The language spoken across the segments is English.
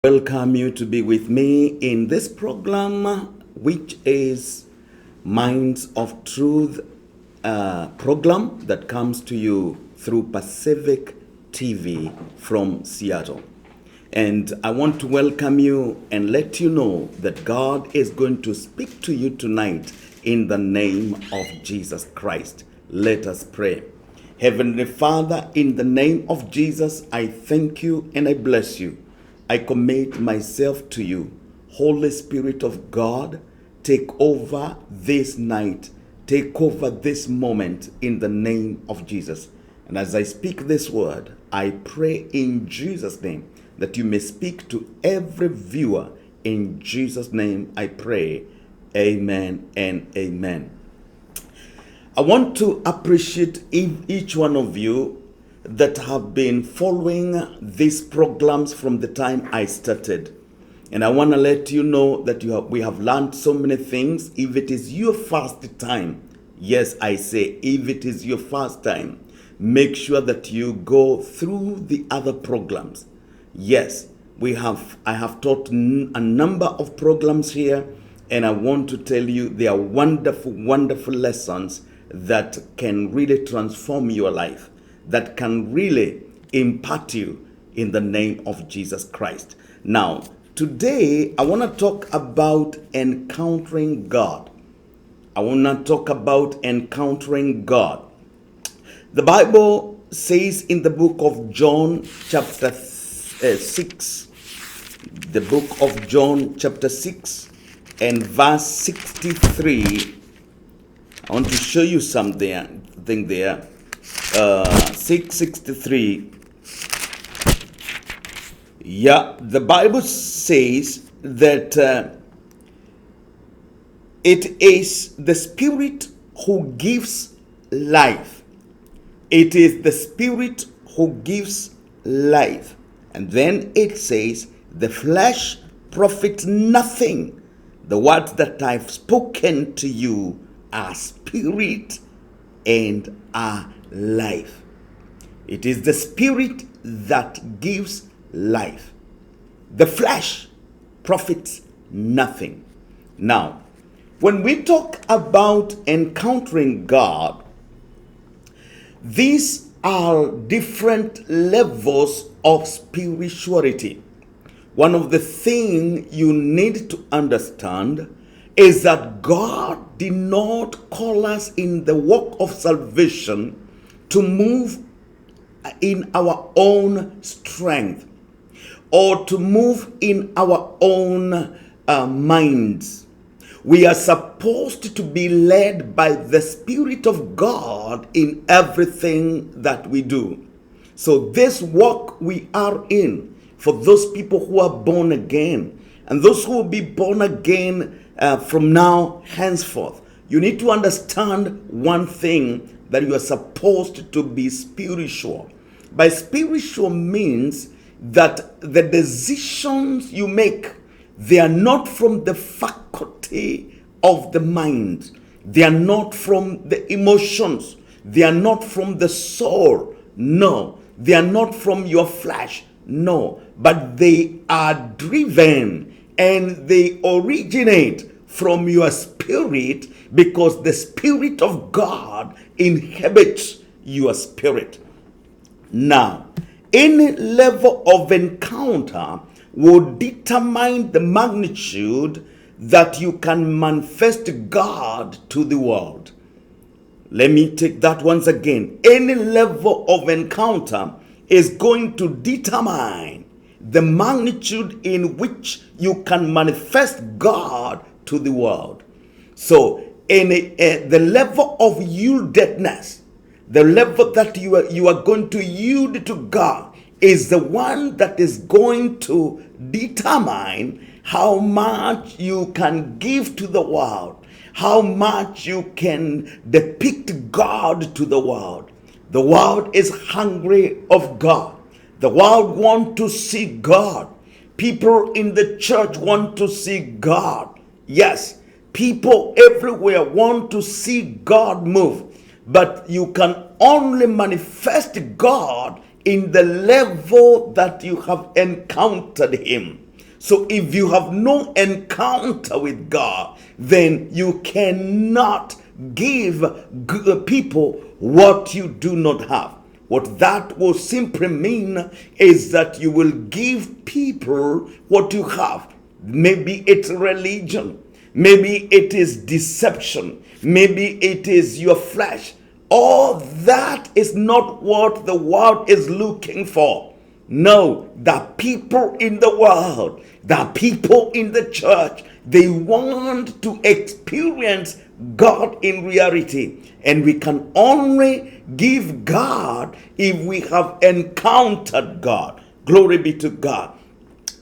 Welcome you to be with me in this program, which is Minds of Truth program that comes to you through Pacific TV from Seattle. And I want to welcome you and let you know that God is going to speak to you tonight in the name of Jesus Christ. Let us pray. Heavenly Father, in the name of Jesus, I thank you and I bless you. I commit myself to you. Holy Spirit of God, take over this night. Take over this moment in the name of Jesus. And as I speak this word, I pray in Jesus' name that you may speak to every viewer. In Jesus' name I pray. Amen and amen. I want to appreciate each one of you that have been following these programs from the time I started. And I want to let you know that we have learned so many things. If it is your first time, yes, I say, if it is your first time, make sure that you go through the other programs. Yes, I have taught a number of programs here, and I want to tell you they are wonderful, wonderful lessons that can really transform your life, that can really impart you in the name of Jesus Christ. Now, today I want to talk about encountering God. I want to talk about encountering God. The Bible says in the book of John chapter 6, the book of John chapter 6 and verse 63. I want to show you something there. 663. Yeah, the Bible says that it is the Spirit who gives life. It is the Spirit who gives life. And then it says, the flesh profits nothing. The words that I've spoken to you are spirit and are life. It is the Spirit that gives life. The flesh profits nothing. Now, when we talk about encountering God, these are different levels of spirituality. One of the things you need to understand is that God did not call us in the walk of salvation to move in our own strength or to move in our own minds. We are supposed to be led by the Spirit of God in everything that we do. So this walk we are in, for those people who are born again, and those who will be born again from now henceforth, you need to understand one thing, that you are supposed to be spiritual. By spiritual means that the decisions you make, they are not from the faculty of the mind. They are not from the emotions. They are not from the soul. No. They are not from your flesh. No. But they are driven and they originate from your spirit, because the Spirit of God inhabits your spirit. Now, any level of encounter will determine the magnitude that you can manifest God to the world. Let me take that once again. Any level of encounter is going to determine the magnitude in which you can manifest God to the world. So, the level of yieldedness, the level that you are going to yield to God, is the one that is going to determine how much you can give to the world, how much you can depict God to the world. The world is hungry of God. The world wants to see God. People in the church want to see God. Yes, people everywhere want to see God move. But you can only manifest God in the level that you have encountered him. So if you have no encounter with God, then you cannot give people what you do not have. What that will simply mean is that you will give people what you have. Maybe it's religion. Maybe it is deception. Maybe it is your flesh. All that is not what the world is looking for. No, the people in the world, the people in the church, they want to experience God in reality. And we can only give God if we have encountered God. Glory be to God.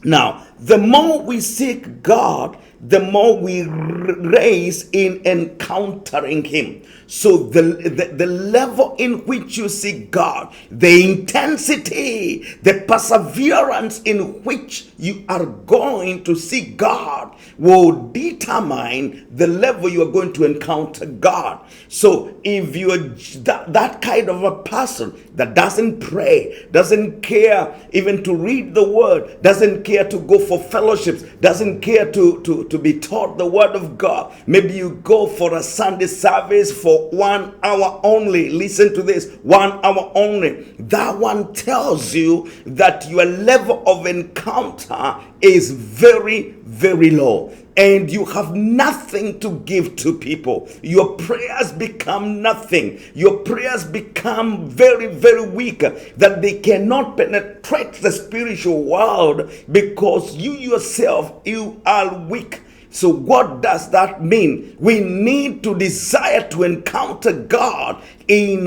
Now, the more we seek God, the more we raise in encountering Him. So the level in which you seek God, the intensity, the perseverance in which you are going to seek God will determine the level you are going to encounter God. So if you are that kind of a person that doesn't pray, doesn't care even to read the word, doesn't care to go for fellowships, doesn't care to be taught the word of God, maybe you go for a Sunday service for 1 hour only. Listen to this, 1 hour only. That one tells you that your level of encounter is very, very low, and you have nothing to give to people. Your prayers become nothing. Your prayers become very, very weak, that they cannot penetrate the spiritual world because you yourself, you are weak. So what does that mean? We need to desire to encounter God in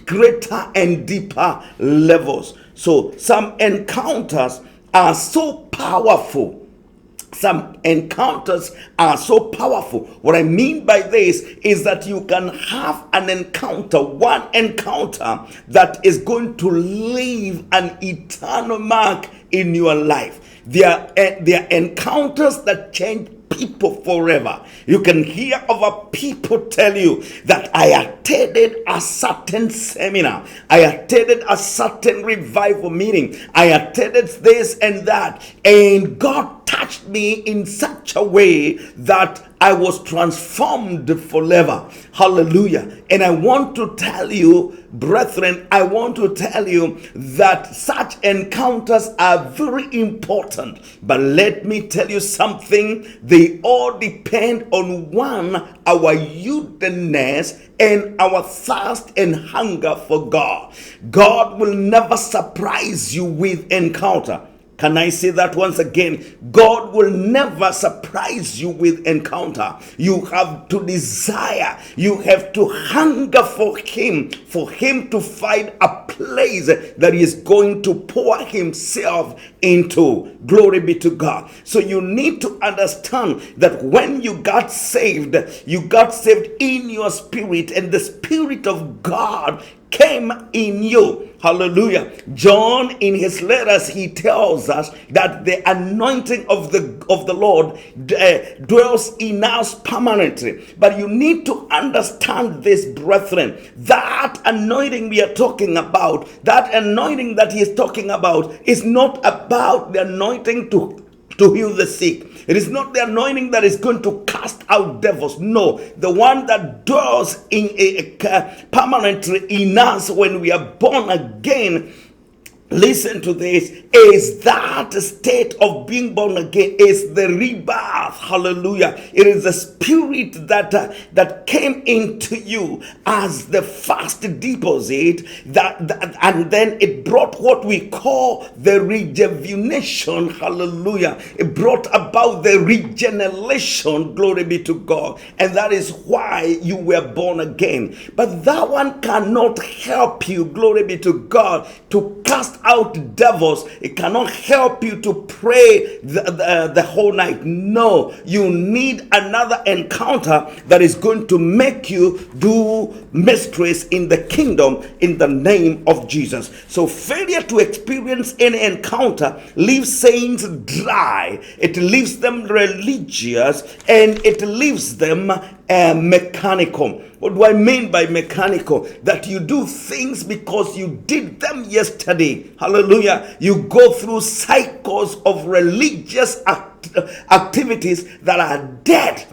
greater and deeper levels. So some encounters are so powerful. Some encounters are so powerful. What I mean by this is that you can have an encounter, one encounter that is going to leave an eternal mark in your life. There are encounters that change people forever. You can hear of people tell you that I attended a certain seminar, I attended a certain revival meeting, I attended this and that, and God touched me in such a way that I was transformed forever. Hallelujah. And I want to tell you, brethren, I want to tell you that such encounters are very important. But let me tell you something. They all depend on one, our eagerness and our thirst and hunger for God. God will never surprise you with encounter. Can I say that once again? God will never surprise you with encounter. You have to desire, you have to hunger for Him to find a place that He is going to pour Himself into. Glory be to God. So you need to understand that when you got saved in your spirit, and the Spirit of God came in you. Hallelujah. John, in his letters, he tells us that the anointing of the Lord dwells in us permanently. But you need to understand this, brethren. That anointing we are talking about, that anointing that he is talking about, is not about the anointing to heal the sick. It is not the anointing that is going to cast out devils. No, the one that dwells permanently in us when we are born again. Listen to this, is that state of being born again, is the rebirth. Hallelujah. It is the spirit that came into you as the first deposit, and then it brought what we call the rejuvenation. Hallelujah. It brought about the regeneration. Glory be to God. And that is why you were born again. But that one cannot help you, glory be to God, to cast out devils. It cannot help you to pray the whole night. No, you need another encounter that is going to make you do mysteries in the kingdom in the name of Jesus. So failure to experience any encounter leaves saints dry. It leaves them religious, and it leaves them mechanical. What do I mean by mechanical? That you do things because you did them yesterday. Hallelujah. You go through cycles of religious activities that are dead.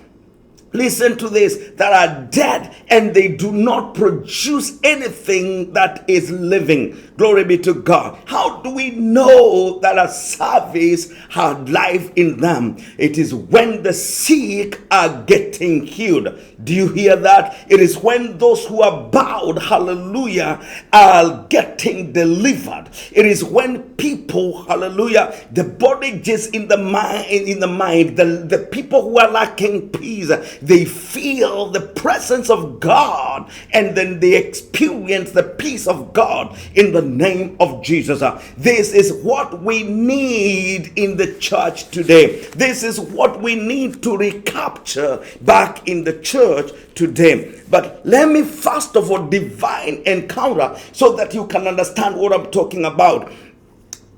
Listen to this, that are dead, and they do not produce anything that is living. Glory be to God. How do we know that a service had life in them? It is when the sick are getting healed. Do you hear that? It is when those who are bowed, hallelujah, are getting delivered. It is when people, hallelujah, the bondages in the mind, the people who are lacking peace, they feel the presence of God, and then they experience the peace of God in the name of Jesus. This is what we need in the church today. This is what we need to recapture back in the church today. But let me first of all divine encounter so that you can understand what I'm talking about.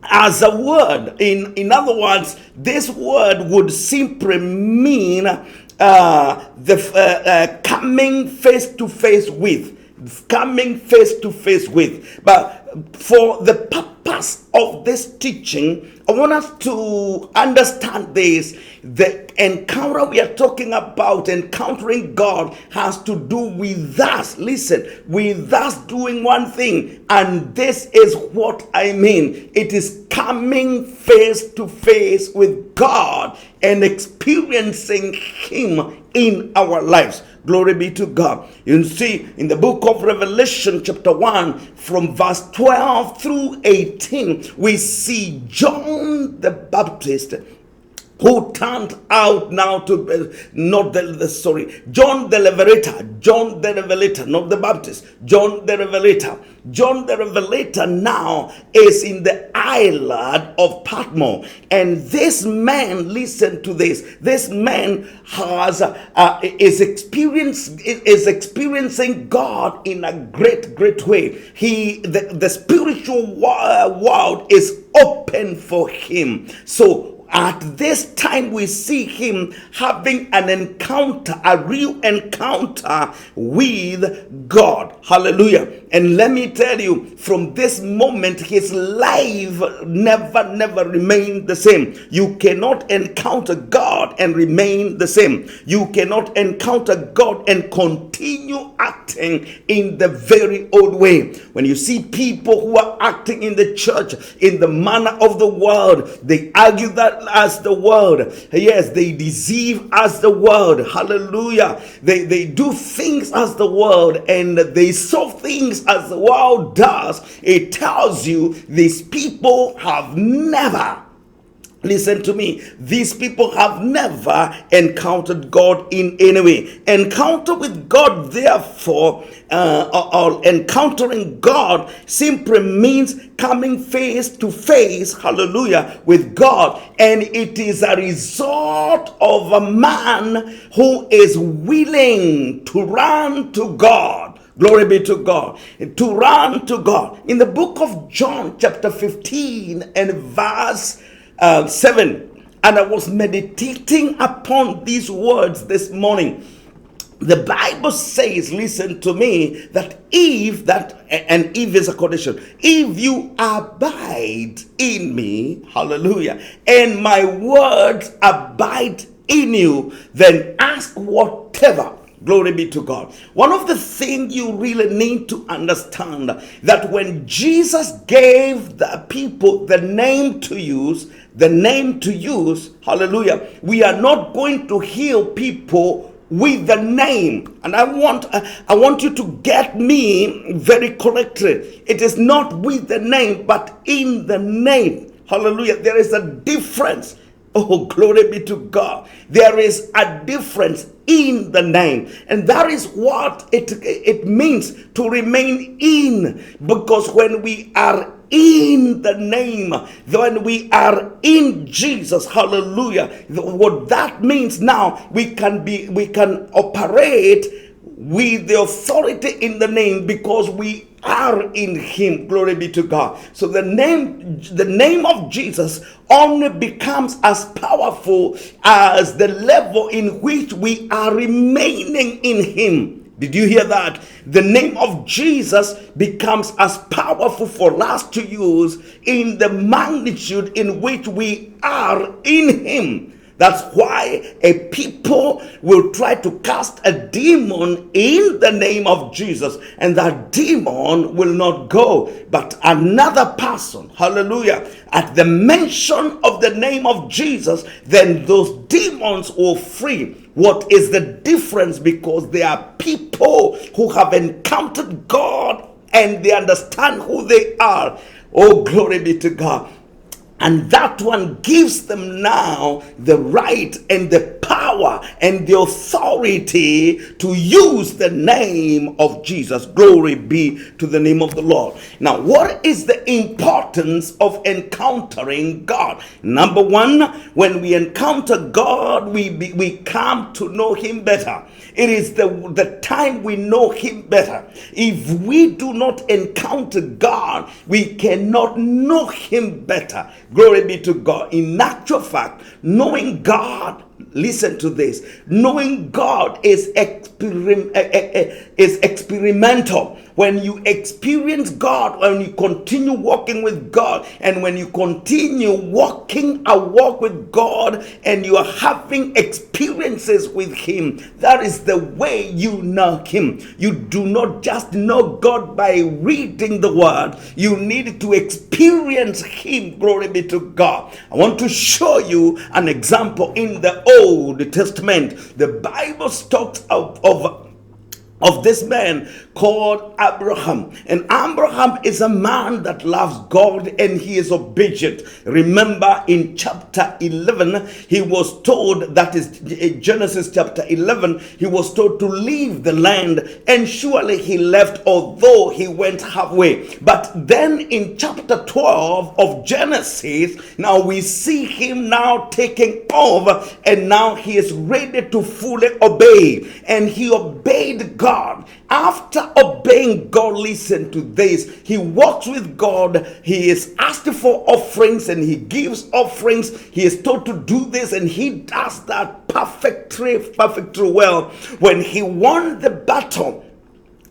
As a word, in other words, this word would simply mean coming face to face with. But for the purpose of this teaching, I want us to understand this. The encounter we are talking about, encountering God, has to do with us. Listen, with us doing one thing. And this is what I mean. It is coming face to face with God and experiencing Him in our lives. Glory be to God. You see, in the book of Revelation, chapter 1, from verse 12 through 18, we see John the Baptist, who turned out now to John the Revelator, not the Baptist, John the Revelator. John the Revelator now is in the island of Patmos, and this man, listen to this, this man is experiencing God in a great way. The spiritual world is open for him. So at this time, we see him having an encounter, a real encounter with God. Hallelujah. And let me tell you, from this moment, his life never remained the same. You cannot encounter God and remain the same. You cannot encounter God and continue acting in the very old way. When you see people who are acting in the church in the manner of the world, they argue that as the world. Yes, they deceive as the world. Hallelujah. They do things as the world, and they solve things as the world does. It tells you these people have never, listen to me, these people have never encountered God in any way. Encounter with God, therefore, or encountering God simply means coming face to face, hallelujah, with God. And it is a result of a man who is willing to run to God. Glory be to God. To run to God. In the book of John, chapter 15 and verse 7, and I was meditating upon these words this morning. The Bible says, listen to me, that if is a condition, if you abide in me, hallelujah, and my words abide in you, then ask whatever. Glory be to God. One of the things you really need to understand, that when Jesus gave the people the name to use, hallelujah, we are not going to heal people with the name. And I want you to get me very correctly. It is not with the name, but in the name. Hallelujah. There is a difference. Oh, glory be to God. There is a difference in the name. And that is what it means to remain in. Because when we are in the name, when we are in Jesus, hallelujah, what that means now, we can operate with the authority in the name because we are in him. Glory be to God. So the name of Jesus only becomes as powerful as the level in which we are remaining in him. Did you hear that? The name of Jesus becomes as powerful for us to use in the magnitude in which we are in him. That's why a people will try to cast a demon in the name of Jesus, and that demon will not go, but another person, hallelujah, at the mention of the name of Jesus, then those demons will flee. What is the difference? Because they are people who have encountered God and they understand who they are. Oh, glory be to God. And that one gives them now the right and the power and the authority to use the name of Jesus. Glory be to the name of the Lord. Now, what is the importance of encountering God? Number one, when we encounter God, we come to know him better. It is the time we know him better. If we do not encounter God, we cannot know him better. Glory be to God. In actual fact, knowing God, listen to this, knowing God is experimental. When you experience God, when you continue walking with God, and when you continue walking a walk with God, and you are having experiences with him, that is the way you know him. You do not just know God by reading the word. You need to experience him. Glory be to God. I want to show you an example in the Old Testament. The Bible talks of this man called Abraham. And Abraham is a man that loves God and he is obedient. Remember in chapter 11, he was told, that is Genesis chapter 11, he was told to leave the land, and surely he left, although he went halfway. But then in chapter 12 of Genesis, now we see him now taking over, and now he is ready to fully obey. And he obeyed God. After obeying God, listen to this, he walks with God. He is asked for offerings and he gives offerings. He is told to do this and he does that perfectly well. When he won the battle,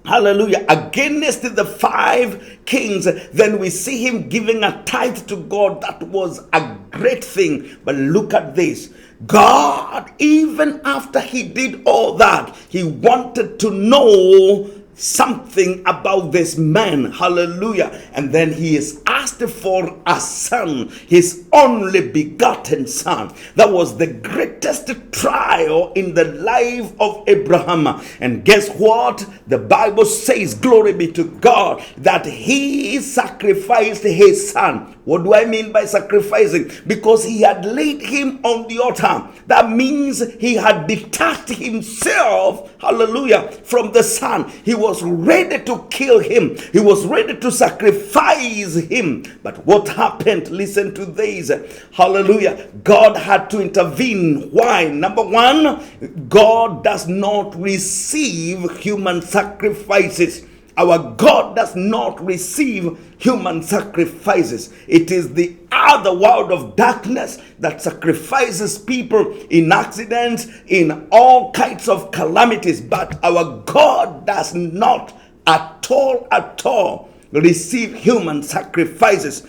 hallelujah, against the 5 kings, then we see him giving a tithe to God. That was a great thing. But look at this. God, even after he did all that, he wanted to know something about this man. Hallelujah. And then he is asked for a son, his only begotten son. That was the greatest trial in the life of Abraham. And guess what? The Bible says, glory be to God, that he sacrificed his son. What do I mean by sacrificing? Because he had laid him on the altar. That means he had detached himself, hallelujah, from the son. He was ready to kill him. He was ready to sacrifice him. But what happened? Listen to this. Hallelujah. God had to intervene. Why? Number one, God does not receive human sacrifices. Our God does not receive human sacrifices. It is the other world of darkness that sacrifices people in accidents, in all kinds of calamities. But our God does not at all receive human sacrifices.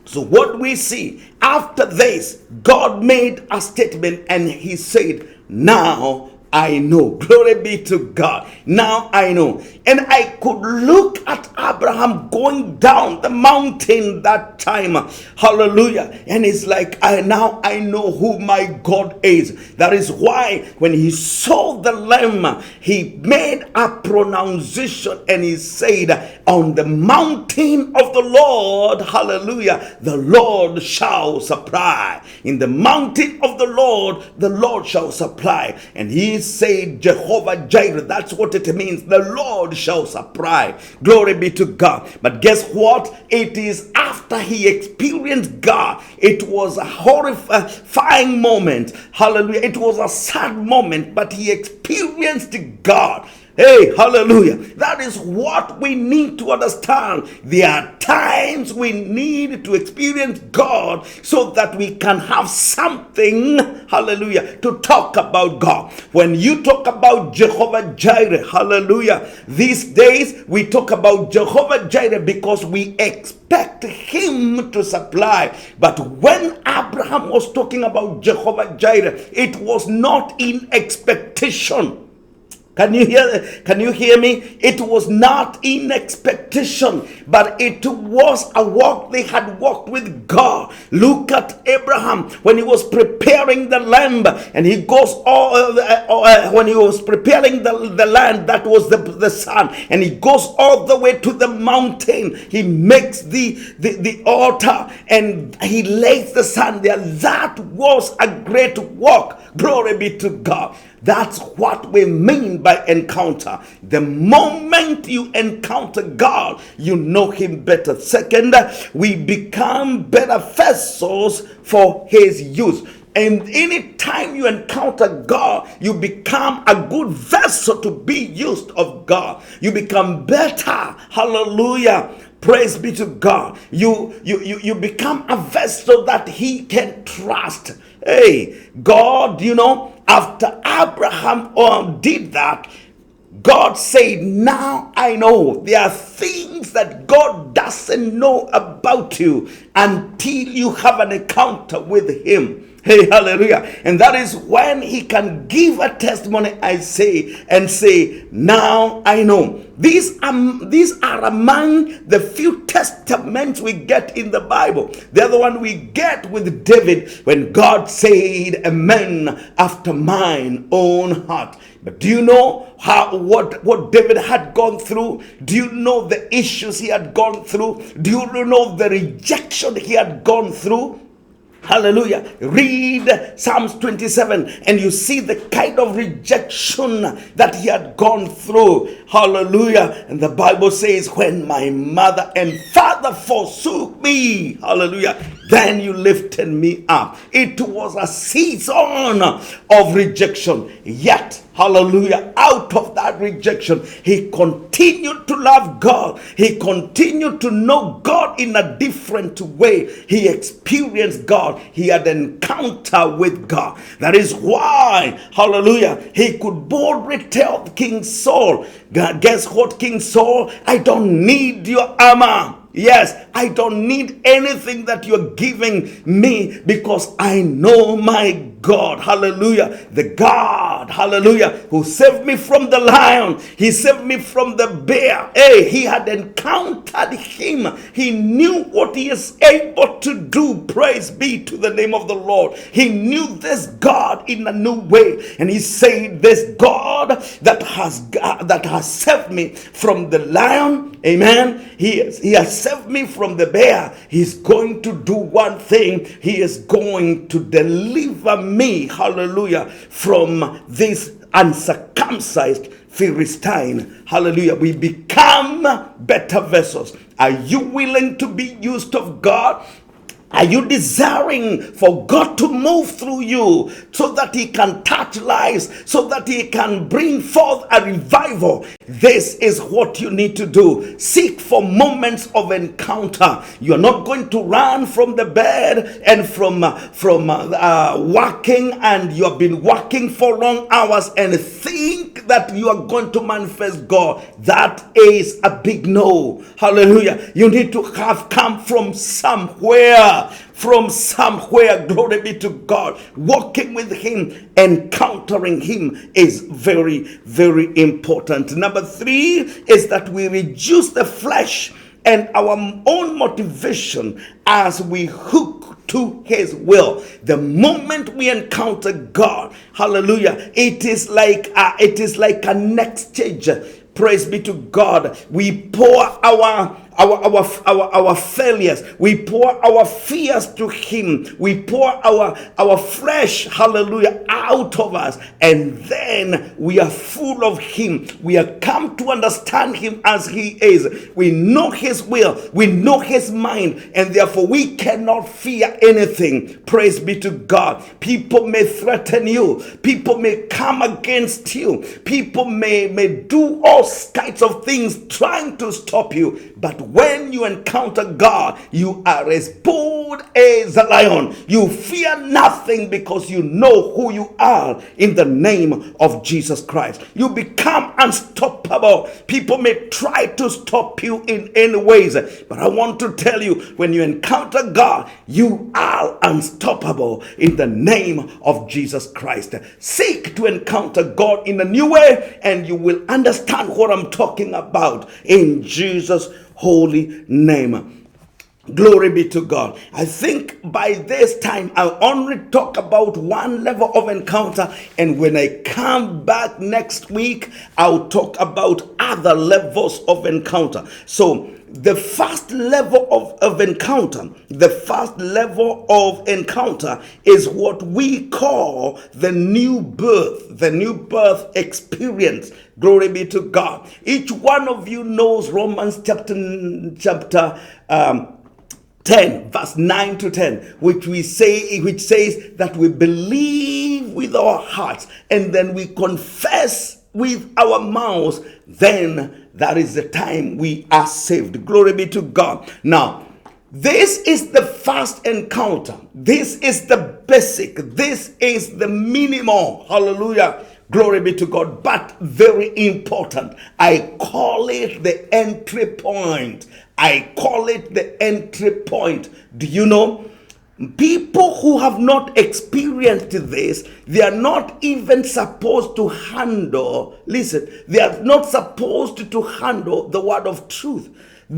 So what we see after this, God made a statement and he said, now I know. Glory be to God. Now I know. And I could look at Abraham going down the mountain that time. Hallelujah. And it's like, now I know who my God is. That is why when he saw the lamb, he made a pronunciation and he said, on the mountain of the Lord, hallelujah, the Lord shall supply. In the mountain of the Lord shall supply. And he said, Jehovah Jireh. That's what it means. The Lord shall supply. Glory be to God. But guess what? It is after he experienced God. It was a horrifying moment. Hallelujah. It was a sad moment, but he experienced God. Hey, hallelujah. That is what we need to understand. There are times we need to experience God so that we can have something, hallelujah, to talk about God. When you talk about Jehovah Jireh, hallelujah, these days we talk about Jehovah Jireh because we expect him to supply. But when Abraham was talking about Jehovah Jireh, it was not in expectation. Can you hear me? It was not in expectation, but it was a walk. They had walked with God. Look at Abraham when he was preparing the lamb, and he goes when he was preparing the land, that was the son, and he goes all the way to the mountain. He makes the altar and he lays the son there. That was a great walk. Glory be to God. That's what we mean by encounter. The moment you encounter God, you know him better. Second, we become better vessels for his use. And anytime you encounter God, you become a good vessel to be used of God. You become better. Hallelujah. Praise be to God. You become a vessel that he can trust. Hey, God, after Abraham did that, God said, now I know there are things that God doesn't know about you until you have an encounter with him. Hey, hallelujah. And that is when he can give a testimony, I say, and say, now I know. These are among the few testaments we get in the Bible. The other one we get with David when God said, a man after mine own heart. But do you know what David had gone through? Do you know the issues he had gone through? Do you know the rejection he had gone through? Hallelujah. Read Psalms 27 and you see the kind of rejection that he had gone through. Hallelujah. And the Bible says, when my mother and father forsook me, hallelujah, then you lifted me up. It was a season of rejection. Yet, hallelujah, out of that rejection, he continued to love God. He continued to know God in a different way. He experienced God. He had an encounter with God. That is why, hallelujah, he could boldly tell King Saul, guess what, King Saul? I don't need your armor. Yes, I don't need anything that you're giving me because I know my God, hallelujah, the God, hallelujah, who saved me from the lion. He saved me from the bear. Hey, he had encountered him. He knew what he is able to do. Praise be to the name of the Lord. He knew this God in a new way. And he said, this God that has saved me from the lion, amen, he has saved me from the bear. He's going to do one thing. He is going to deliver me, hallelujah, from this uncircumcised Philistine. Hallelujah. We become better vessels. Are you willing to be used of God? Are you desiring for God to move through you so that he can touch lives, so that he can bring forth a revival? This is what you need to do. Seek for moments of encounter. You're not going to run from the bed and from working, and you have been working for long hours and think that you are going to manifest God. That is a big no. Hallelujah. You need to have come from somewhere. Glory be to God. Walking with him, encountering him is very, very important. Number 3 is that we reduce the flesh and our own motivation as we hook to his will. The moment we encounter God, hallelujah, it is like an exchange. Praise be to God. We pour our our failures. We pour our fears to him. We pour our flesh, hallelujah, out of us. And then we are full of him. We have come to understand him as he is. We know his will. We know his mind. And therefore we cannot fear anything. Praise be to God. People may threaten you. People may come against you. People may do all kinds of things trying to stop you. But when you encounter God, you are as bold as a lion. You fear nothing because you know who you are in the name of Jesus Christ. You become unstoppable. People may try to stop you in any ways, but I want to tell you, when you encounter God, you are unstoppable in the name of Jesus Christ. Seek to encounter God in a new way, and you will understand what I'm talking about in Jesus' holy name. Glory be to God. I think by this time I'll only talk about one level of encounter, and when I come back next week, I'll talk about other levels of encounter. So the first level of encounter, is what we call the new birth experience. Glory be to God. Each one of you knows Romans chapter 10 verse 9 to 10, which says that we believe with our hearts and then we confess with our mouths, then that is the time we are saved. Glory be to God. Now, this is the first encounter. This is the basic. This is the minimum. Hallelujah. Glory be to God. But very important. I call it the entry point. Do you know? People who have not experienced this, they are not even supposed to handle, they are not supposed to handle the word of truth,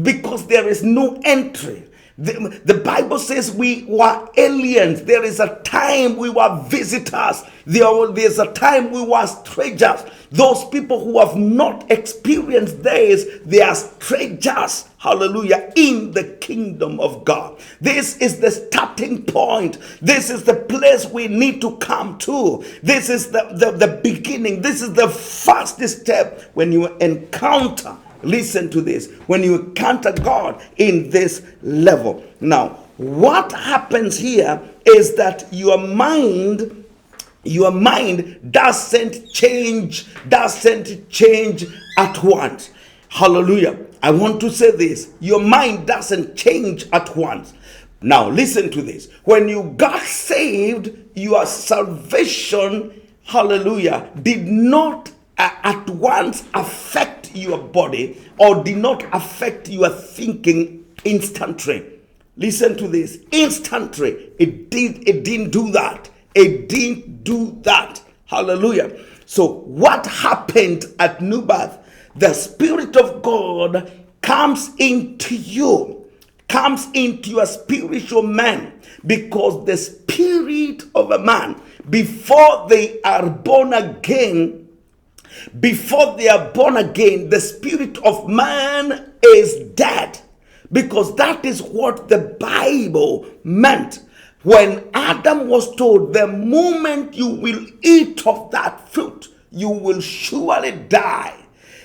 because there is no entry. The Bible says we were aliens. There is a time we were visitors. There's a time we were strangers. Those people who have not experienced this, they are strangers, hallelujah, in the kingdom of God. This is the starting point. This is the place we need to come to. This is the beginning. This is the first step when you encounter. Listen to this. When you encounter God in this level. Now, what happens here is that your mind doesn't change at once. Hallelujah. I want to say this. Your mind doesn't change at once. Now, listen to this. When you got saved, your salvation, hallelujah, did not at once affect your body or did not affect your thinking instantly. Listen to this. Instantly. It didn't do that. It didn't do that. Hallelujah. So what happened at new birth? The Spirit of God comes into you, comes into your spiritual man, because the spirit of a man, before they are born again, the spirit of man is dead. Because that is what the Bible meant when Adam was told, the moment you will eat of that fruit, you will surely die.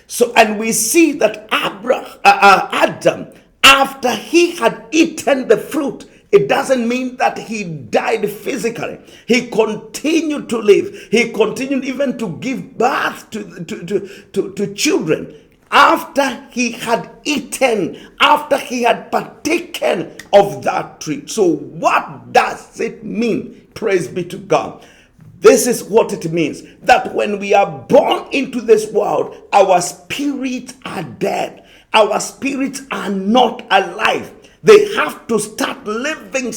So, and we see that Adam, after he had eaten the fruit, it doesn't mean that he died physically. He continued to live. He continued even to give birth to children after he had eaten, after he had partaken of that tree. So what does it mean? Praise be to God. This is what it means, that when we are born into this world, our spirits are dead. Our spirits are not alive. They have to start living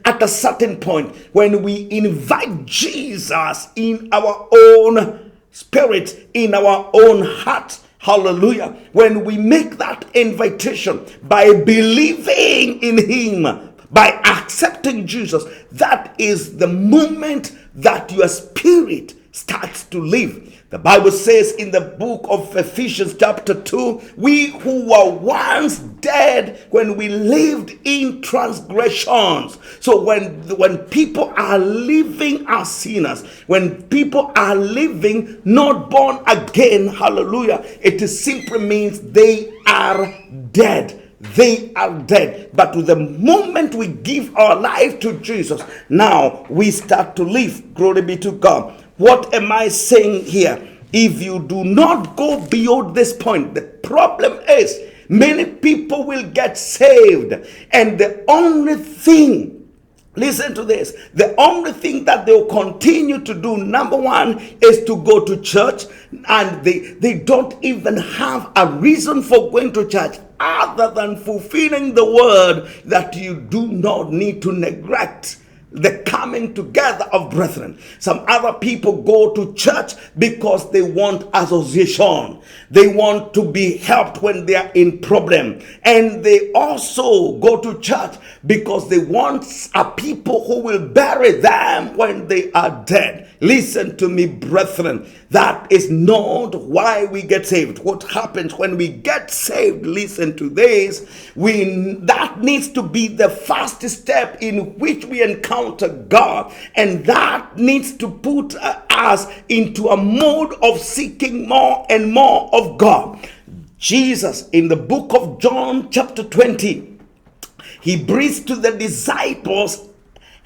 at a certain point when we invite Jesus in our own spirit, in our own heart. Hallelujah. When we make that invitation by believing in him, by accepting Jesus, that is the moment that your spirit starts to live. The Bible says in the book of Ephesians chapter 2, we who were once dead when we lived in transgressions. So when people are living as sinners, when people are living not born again, hallelujah, it simply means they are dead. They are dead. But to the moment we give our life to Jesus, now we start to live. Glory be to God. What am I saying here? If you do not go beyond this point, the problem is many people will get saved, and the only thing, listen to this, the only thing that they'll continue to do, number one, is to go to church, and they don't even have a reason for going to church other than fulfilling the word that you do not need to neglect the coming together of brethren. Some other people go to church because they want association. They want to be helped when they are in problem. And they also go to church because they want a people who will bury them when they are dead. Listen to me, brethren. That is not why we get saved. What happens when we get saved, listen to this, that needs to be the first step in which we encounter God, and that needs to put us into a mode of seeking more and more of God. Jesus, in the book of John chapter 20, he breathes to the disciples.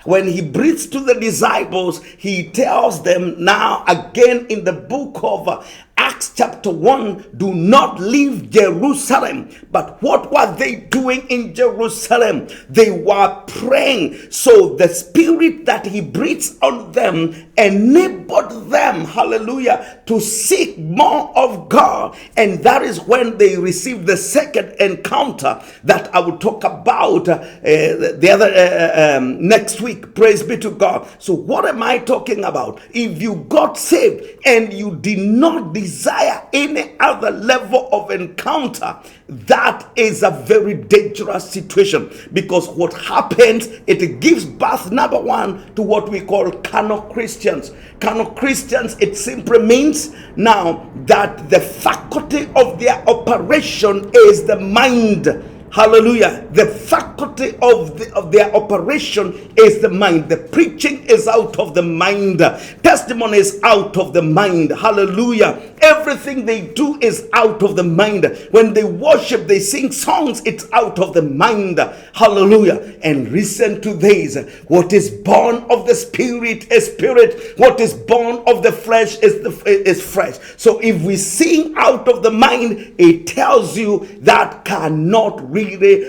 When he breathes to the disciples, he tells them now again in the book of Acts chapter 1, do not leave Jerusalem. But what were they doing in Jerusalem? They were praying. So the spirit that he breathes on them enabled them, hallelujah, to seek more of God. And that is when they received the second encounter that I will talk about the other next week. Praise be to God. So what am I talking about? If you got saved and you did not desire any other level of encounter, that is a very dangerous situation, because what happens, it gives birth, number one, to what we call carnal Christians. Carnal Christians, it simply means now that the faculty of their operation is the mind. Hallelujah. The faculty of their operation is the mind. The preaching is out of the mind. Testimony is out of the mind. Hallelujah. Everything they do is out of the mind. When they worship, they sing songs, it's out of the mind. Hallelujah. And listen to this. What is born of the spirit is spirit. What is born of the flesh is flesh. So if we sing out of the mind, it tells you that cannot really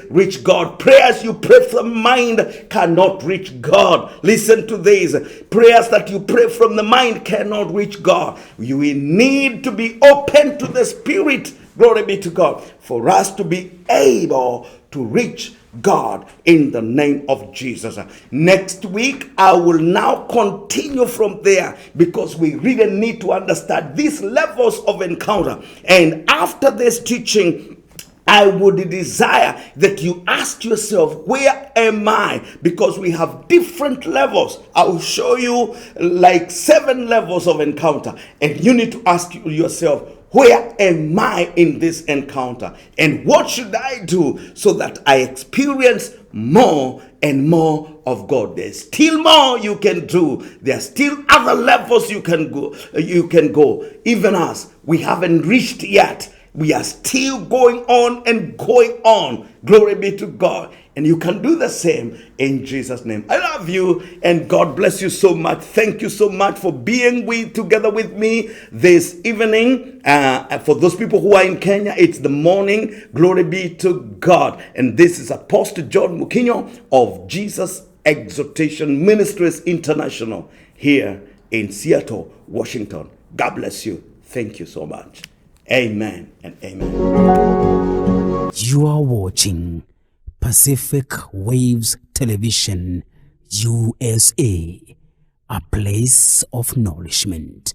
reach God. Prayers you pray from mind cannot reach God. Listen to this. Prayers that you pray from the mind cannot reach God. You will need to be open to the Spirit, glory be to God, for us to be able to reach God in the name of Jesus. Next week, I will now continue from there, because we really need to understand these levels of encounter. And after this teaching, I would desire that you ask yourself, where am I? Because we have different levels. I will show you like 7 levels of encounter. And you need to ask yourself, where am I in this encounter? And what should I do so that I experience more and more of God? There's still more you can do. There are still other levels you can go. Even as we haven't reached yet, we are still going on and going on. Glory be to God. And you can do the same in Jesus' name. I love you, and God bless you so much. Thank you so much for being together with me this evening. For those people who are in Kenya, it's the morning. Glory be to God. And this is Apostle John Mukinyo of Jesus Exhortation Ministries International here in Seattle, Washington. God bless you. Thank you so much. Amen and amen. You are watching Pacific Waves Television USA, a place of nourishment.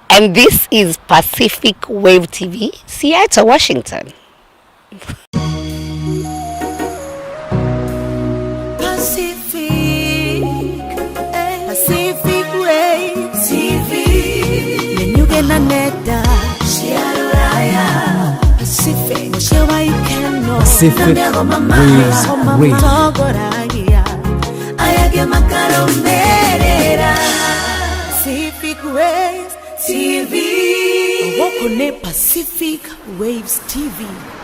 And this is Pacific Wave TV, Seattle, Washington. Pacific Canada, Pacific, Pacific Waves Radio. Pacific Waves TV. Pacific Waves TV.